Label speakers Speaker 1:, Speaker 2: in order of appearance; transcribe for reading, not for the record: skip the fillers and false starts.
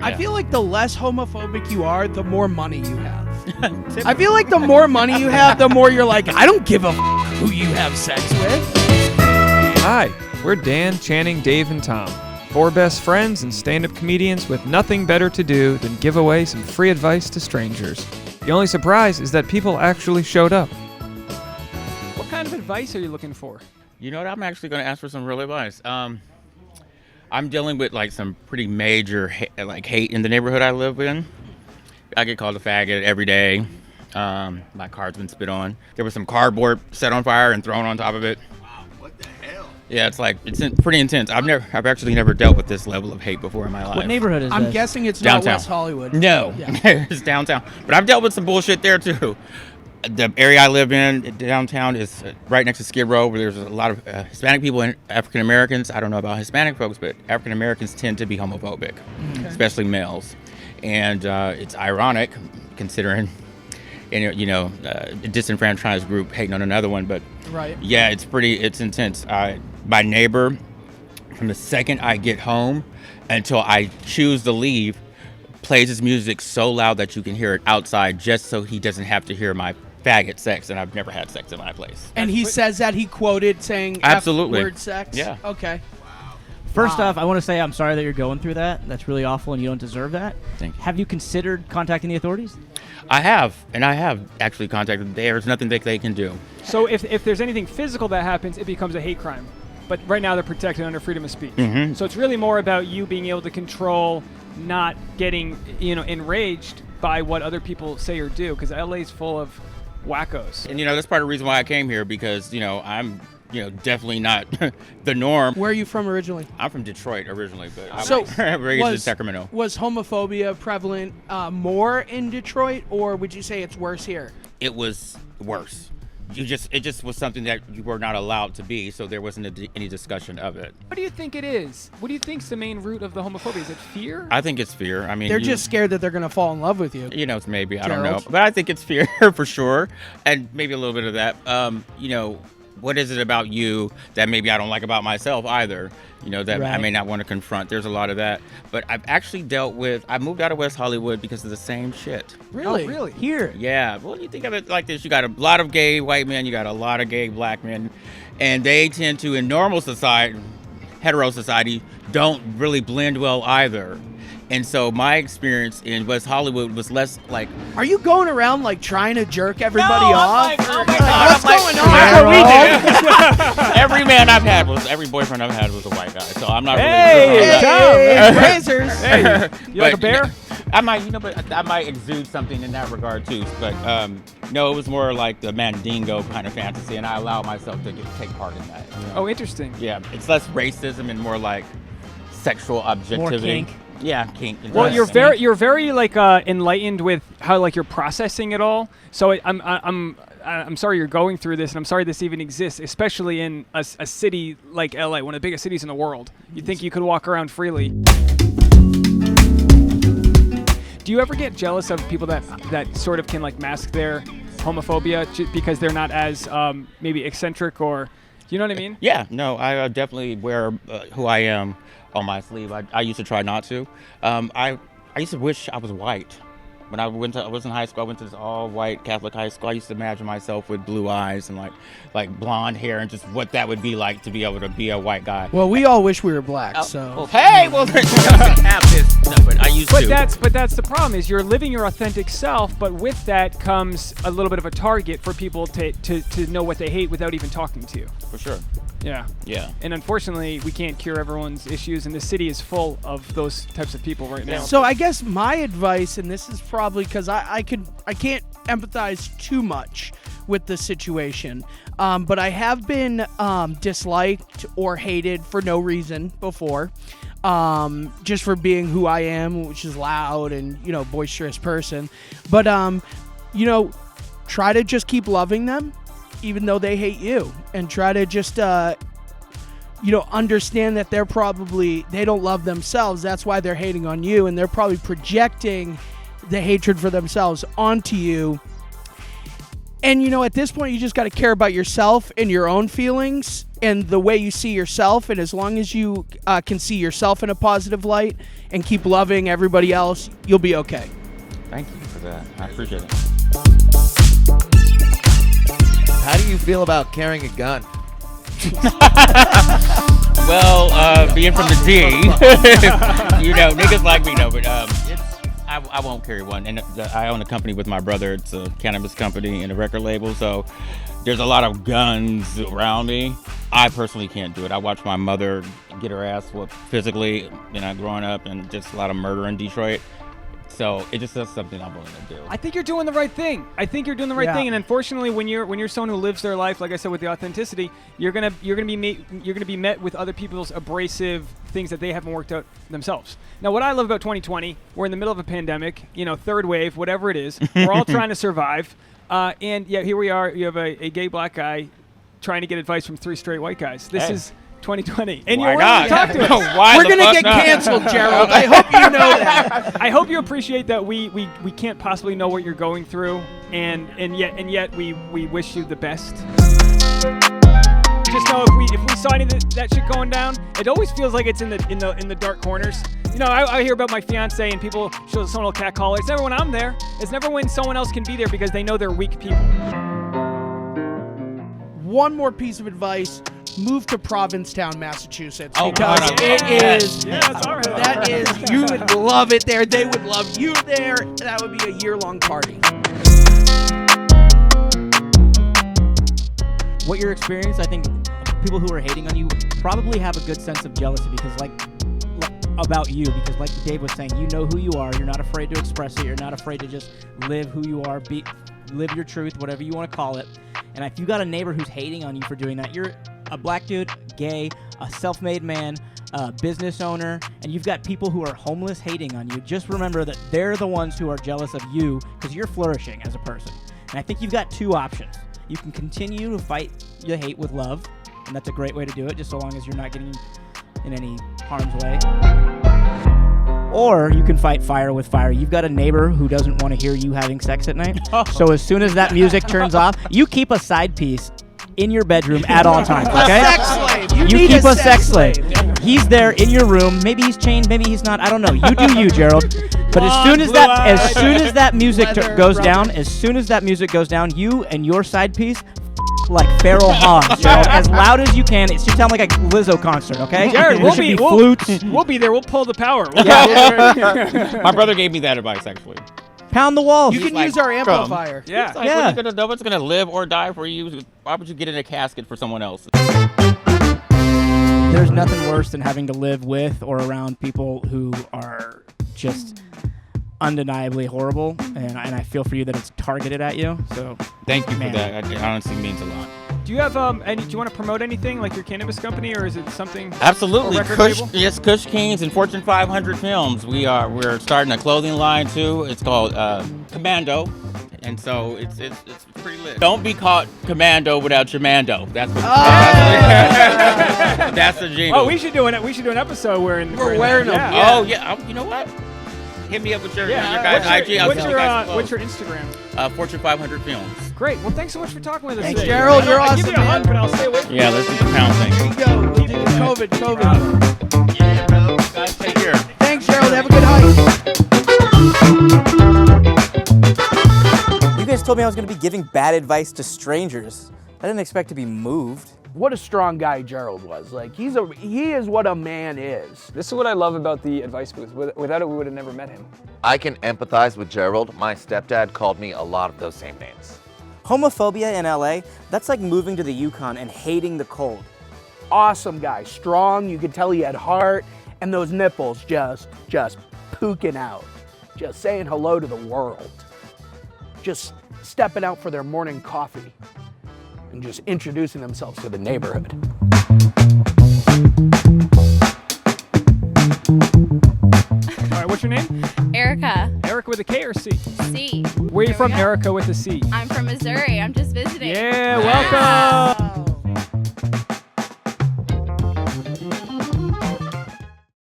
Speaker 1: I feel like the less homophobic you are, the more money you have. I feel like the more money you have, the more you're like, I don't give a who you have sex with.
Speaker 2: Hi, we're Dan, Channing, Dave, and Tom. 4 best friends and stand-up comedians with nothing better to do than give away some free advice to strangers. The only surprise is that people actually showed up.
Speaker 3: What kind of advice are you looking for?
Speaker 4: You know what? I'm actually going to ask for some real advice. I'm dealing with like some pretty major hate in the neighborhood I live in. I get called a faggot every day. My car's been spit on. There was some cardboard set on fire and thrown on top of it.
Speaker 5: Wow, what the hell?
Speaker 4: Yeah, it's pretty intense. I've actually never dealt with this level of hate before in my life.
Speaker 6: What neighborhood is
Speaker 1: I'm
Speaker 6: this?
Speaker 1: guessing it's
Speaker 4: Downtown.
Speaker 1: not West Hollywood.
Speaker 4: No,
Speaker 1: Yeah.
Speaker 4: It's downtown. But I've dealt with some bullshit there too. The area I live in, downtown, is right next to Skid Row, where there's a lot of Hispanic people and African Americans. I don't know about Hispanic folks, but African Americans tend to be homophobic, especially males. And it's ironic, considering, a disenfranchised group hating on another one. But
Speaker 1: Right.
Speaker 4: yeah, it's intense. My neighbor, from the second I get home until I choose to leave, plays his music so loud that you can hear it outside, just so he doesn't have to hear my faggot sex, and I've never had sex in my place.
Speaker 1: And he says that he quoted saying
Speaker 4: Absolutely.
Speaker 1: F-word sex?
Speaker 4: Yeah.
Speaker 1: Okay.
Speaker 6: First off, I want to say I'm sorry that you're going through that. That's really awful, and you don't deserve that.
Speaker 4: Thank you.
Speaker 6: Have you considered contacting the authorities?
Speaker 4: I have actually contacted them. There's nothing that they can do.
Speaker 3: So if there's anything physical that happens, it becomes a hate crime. But right now they're protected under freedom of speech.
Speaker 4: Mm-hmm.
Speaker 3: So it's really more about you being able to control, not getting enraged by what other people say or do, because LA's full of wackos.
Speaker 4: And that's part of the reason why I came here, because I'm definitely not the norm.
Speaker 1: Where are you from originally?
Speaker 4: I'm from Detroit originally, but
Speaker 1: So,
Speaker 4: I'm raised in Sacramento.
Speaker 1: Was homophobia prevalent more in Detroit, or would you say it's worse here?
Speaker 4: It was worse. It just was something that you were not allowed to be, so there wasn't any discussion of it.
Speaker 3: What do you think it is? What do you think's the main root of the homophobia? Is it fear?
Speaker 4: I think it's fear. I mean,
Speaker 1: They're just scared that they're going to fall in love with you.
Speaker 4: it's maybe, I don't know,
Speaker 1: Gerald?
Speaker 4: but I think it's fear for sure, and maybe a little bit of that. What is it about you that maybe I don't like about myself either? That I
Speaker 6: Right.
Speaker 4: may not want to confront. There's a lot of that. But I've actually I moved out of West Hollywood because of the same shit.
Speaker 1: Really?
Speaker 3: Oh, really?
Speaker 6: Here.
Speaker 4: Yeah. Well, you think of it like this. You got a lot of gay white men. You got a lot of gay black men. And they tend to, in normal society, hetero society, don't really blend well either. And so my experience in West Hollywood was less like...
Speaker 1: Are you going around like trying to jerk everybody
Speaker 4: No,
Speaker 1: off?
Speaker 4: I'm like, oh my God,
Speaker 1: What's
Speaker 4: I'm like,
Speaker 1: going on?
Speaker 4: That's what we did. Every boyfriend I've had was a white guy, so I'm not
Speaker 3: Hey,
Speaker 4: really sure about
Speaker 1: Hey,
Speaker 4: that.
Speaker 1: razors.
Speaker 3: Hey, you like a
Speaker 4: But,
Speaker 3: bear?
Speaker 4: I might exude something in that regard too. But no, it was more like the Mandingo kind of fantasy, and I allow myself to take part in that.
Speaker 3: Oh, interesting.
Speaker 4: Yeah, it's less racism and more like sexual objectivity.
Speaker 6: kink.
Speaker 4: Yeah, kink.
Speaker 3: Well, you're
Speaker 4: Interesting.
Speaker 3: very like enlightened with how like you're processing it all. So I'm sorry you're going through this, and I'm sorry this even exists, especially in a city like LA, one of the biggest cities in the world. You think you could walk around freely? Do you ever get jealous of people that sort of can like mask their homophobia because they're not as maybe eccentric, or you know what I mean?
Speaker 4: Yeah, no, I definitely wear who I am on my sleeve. I used to try not to. I used to wish I was white. When I was in high school, I went to this all-white Catholic high school. I used to imagine myself with blue eyes and like blonde hair, and just what that would be like to be able to be a white guy.
Speaker 1: Well, we all wish we were black, so.
Speaker 4: Well, hey, well, you don't have this. No, but I used to.
Speaker 3: But that's the problem, is you're living your authentic self, but with that comes a little bit of a target for people to know what they hate without even talking to you.
Speaker 4: For sure.
Speaker 3: Yeah.
Speaker 4: Yeah.
Speaker 3: And unfortunately, we can't cure everyone's issues, and the city is full of those types of people right now.
Speaker 1: So I guess my advice, and this is probably because I can't empathize too much with the situation, but I have been disliked or hated for no reason before, just for being who I am, which is loud and boisterous person. But try to just keep loving them, even though they hate you, and try to just understand that they don't love themselves. That's why they're hating on you, and they're probably projecting the hatred for themselves onto you. And, you know, at this point, you just got to care about yourself and your own feelings and the way you see yourself. And as long as you can see yourself in a positive light and keep loving everybody else, you'll be okay.
Speaker 4: Thank you for that. I appreciate it.
Speaker 5: How do you feel about carrying a gun?
Speaker 4: Well, being from the D, you know, niggas like me know, but I won't carry one. And I own a company with my brother. It's a cannabis company and a record label, so there's a lot of guns around me. I personally can't do it. I watched my mother get her ass whooped physically, you know, growing up, and just a lot of murder in Detroit. So it just is something I'm willing to do.
Speaker 3: I think you're doing the right thing. And unfortunately, when you're someone who lives their life, like I said, with the authenticity, you're gonna be met with other people's abrasive things that they haven't worked out themselves. Now, what I love about 2020, we're in the middle of a pandemic, you know, third wave, whatever it is. We're all trying to survive, and yeah, here we are. You have a gay black guy trying to get advice from 3 straight white guys. This is 2020, and
Speaker 4: Why
Speaker 3: you're willing
Speaker 4: not?
Speaker 3: to talk to us.
Speaker 4: Why
Speaker 1: We're
Speaker 4: the
Speaker 1: going to
Speaker 4: fuck
Speaker 1: get
Speaker 4: not?
Speaker 1: canceled, Gerald. I hope you know that.
Speaker 3: I hope you appreciate that we can't possibly know what you're going through, and yet we wish you the best. Just know if we saw any of that shit going down, it always feels like it's in the dark corners. You know, I hear about my fiance and people show someone will catcall her. It's never when I'm there. It's never when someone else can be there because they know they're weak people.
Speaker 1: One more piece of advice. Move to Provincetown, Massachusetts,
Speaker 4: Oh,
Speaker 1: because
Speaker 4: God,
Speaker 1: it is.
Speaker 3: Yeah, that's all right.
Speaker 1: That is, you would love it there. They would love you there. That would be a year-long party.
Speaker 6: What your experience, I think people who are hating on you probably have a good sense of jealousy because about you, because like Dave was saying, you know who you are. You're not afraid to express it. You're not afraid to just live who you are, live your truth, whatever you want to call it. And if you got a neighbor who's hating on you for doing that, you're a black dude, gay, a self-made man, a business owner, and you've got people who are homeless hating on you, just remember that they're the ones who are jealous of you because you're flourishing as a person. And I think you've got 2 options. You can continue to fight the hate with love, and that's a great way to do it, just so long as you're not getting in any harm's way. Or you can fight fire with fire. You've got a neighbor who doesn't want to hear you having sex at night. So as soon as that music turns off, you keep a side piece in your bedroom at all times, okay?
Speaker 1: A sex slave.
Speaker 6: You
Speaker 1: need
Speaker 6: keep a sex slave. He's there in your room. Maybe he's chained, maybe he's not. I don't know. You do you, Gerald. But as soon as that music goes down, you and your side piece like feral hogs, Gerald, as loud as you can. It should sound like a Lizzo concert, okay?
Speaker 3: Jared,
Speaker 6: There should be flutes.
Speaker 3: We'll be there. We'll pull the power.
Speaker 4: My brother gave me that advice, actually.
Speaker 6: Pound the walls.
Speaker 1: You can
Speaker 4: like,
Speaker 1: use our amplifier.
Speaker 3: Yeah.
Speaker 4: It's like,
Speaker 6: Yeah.
Speaker 4: what are you gonna know what's gonna live or die for you? Why would you get in a casket for someone else?
Speaker 6: There's nothing worse than having to live with or around people who are just undeniably horrible, and I feel for you that it's targeted at you. So
Speaker 4: Thank you
Speaker 6: Man.
Speaker 4: for that. It honestly means a lot.
Speaker 3: Do you have do you want to promote anything like your cannabis company, or is it something?
Speaker 4: Absolutely.
Speaker 3: A record
Speaker 4: Kush,
Speaker 3: label?
Speaker 4: yes, Kush Kings and Fortune 500 Films. We're starting a clothing line too. It's called Commando, and so it's pretty lit. Don't be caught Commando without your Mando. That's what. That's the jingle.
Speaker 3: Oh, we should do an episode where
Speaker 1: We're wearing them.
Speaker 3: Yeah.
Speaker 4: Oh yeah. You know what? Hit me up with your
Speaker 3: Yeah.
Speaker 4: guys' IG. I'll
Speaker 3: What's
Speaker 4: send you guys
Speaker 3: your
Speaker 4: clothes.
Speaker 3: Instagram?
Speaker 4: Fortune 500 Films.
Speaker 3: Great. Well, thanks so much for talking with us.
Speaker 1: Thanks,
Speaker 3: today.
Speaker 1: Gerald. You're
Speaker 3: I'll give
Speaker 1: awesome,
Speaker 3: you a hug,
Speaker 1: man.
Speaker 3: but I'll stay away from
Speaker 4: Yeah, let's do the pound thing.
Speaker 1: There you go. We'll do COVID.
Speaker 4: Yeah, bro. Guys, take care.
Speaker 1: Thanks, Gerald. Have a good hike.
Speaker 7: You guys told me I was going to be giving bad advice to strangers. I didn't expect to be moved.
Speaker 1: What a strong guy Gerald was. Like he is what a man is.
Speaker 3: This is what I love about the advice booth. Without it, we would have never met him.
Speaker 5: I can empathize with Gerald. My stepdad called me a lot of those same names.
Speaker 7: Homophobia in LA, that's like moving to the Yukon and hating the cold.
Speaker 1: Awesome guy, strong. You could tell he had heart, and those nipples just pooking out, just saying hello to the world, just stepping out for their morning coffee, and just introducing themselves to the neighborhood.
Speaker 3: All right, what's your name?
Speaker 8: Erica.
Speaker 3: Erica with a K or C?
Speaker 8: C.
Speaker 3: Where are you
Speaker 8: There we
Speaker 3: from,
Speaker 8: go.
Speaker 3: Erica with a C?
Speaker 8: I'm from Missouri. I'm just visiting.
Speaker 3: Yeah, welcome.